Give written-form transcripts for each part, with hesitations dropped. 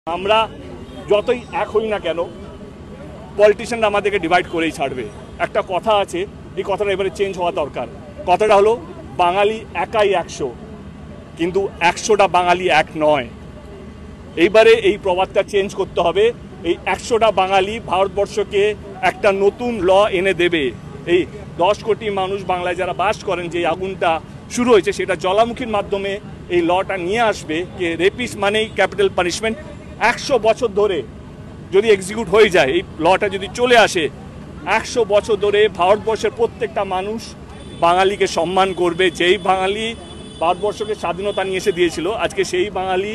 আমরা যতই এক হই না কেন পলিটিশিয়ানরা আমাদেরকে ডিভাইড করেই ছাড়বে। একটা কথা আছে, এই কথাটা এবারে চেঞ্জ হওয়া দরকার। কথাটা হলো বাঙালি একাই 100, কিন্তু 100টা বাঙালি এক নয়। এইবারে এই প্রবাদটা চেঞ্জ করতে হবে। এই 100টা বাঙালি ভারতবর্ষকে একটা নতুন ল এনে দেবে। এই 10 কোটি মানুষ বাংলায় যারা বাস করেন, যে আগুনটা শুরু হয়েছে সেটা জ্বালামুখীর মাধ্যমে এই লটা নিয়ে আসবে যে রেপিস্ট মানেই ক্যাপিটাল পানিশমেন্ট। 100 বছর ধরে যদি এক্সিকিউট হয়ে যায়, এই লটা যদি চলে আসে, 100 বছর ধরে ভারতবর্ষের প্রত্যেকটা মানুষ বাঙালিকে সম্মান করবে। যেই বাঙালি ভারতবর্ষকে স্বাধীনতা নিয়ে এসে দিয়েছিল, আজকে সেই বাঙালি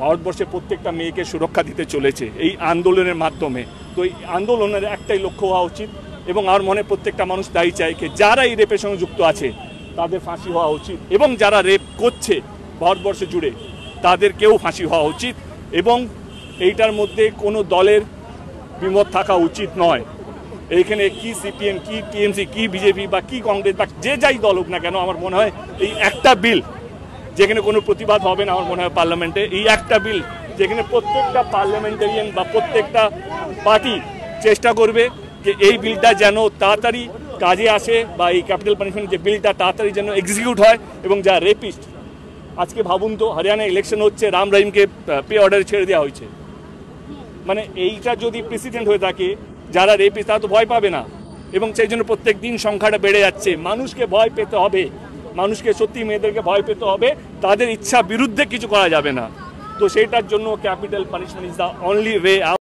ভারতবর্ষের প্রত্যেকটা মেয়েকে সুরক্ষা দিতে চলেছে এই আন্দোলনের মাধ্যমে। তো এই আন্দোলনের একটাই লক্ষ্য হওয়া উচিত, এবং আমার মনে প্রত্যেকটা মানুষ তাই চায় যে যারা এই রেপের সঙ্গে যুক্ত আছে তাদের ফাঁসি হওয়া উচিত, এবং যারা রেপ করছে ভারতবর্ষ জুড়ে তাদেরকেও ফাঁসি হওয়া উচিত। এবং এইটার মধ্যে কোনো দলের বিমত থাকা উচিত নয়। এইখানে কি সিপিএম, কি টিএমসি, কি বিজেপি বা কি কংগ্রেস বা যে যাই দল হোক না কেন, আমার মনে হয় এই একটা বিল যেখানে কোনো প্রতিবাদ হবে না, আমার মনে হয় পার্লামেন্টে এই একটা বিল যেখানে প্রত্যেকটা পার্লামেন্টারিয়ান বা প্রত্যেকটা পার্টি চেষ্টা করবে যে এই বিলটা যেন তাড়াতাড়ি কাজে আসে, বা এই ক্যাপিটাল পানিশমেন্ট যে বিলটা তাড়াতাড়ি যেন এক্সিকিউট হয়। এবং যা রেপিস্ট, আজকে ভাবুন তো, হরিয়ানায় ইলেকশন হচ্ছে, রাম রহিমকে পে অর্ডারে ছেড়ে দেওয়া হয়েছে। মানে এইটা যদি প্রেসিডেন্ট হয়ে থাকে, যারা রেপিস্ট তারা তো ভয় পাবে না, এবং সেই জন্য প্রত্যেক দিন সংখ্যাটা বেড়ে যাচ্ছে। মানুষকে ভয় পেতে হবে, মানুষকে সত্যি মেয়েদেরকে ভয় পেতে হবে, তাদের ইচ্ছা বিরুদ্ধে কিছু করা যাবে না। তো সেটার জন্য capital punishment is the only way out.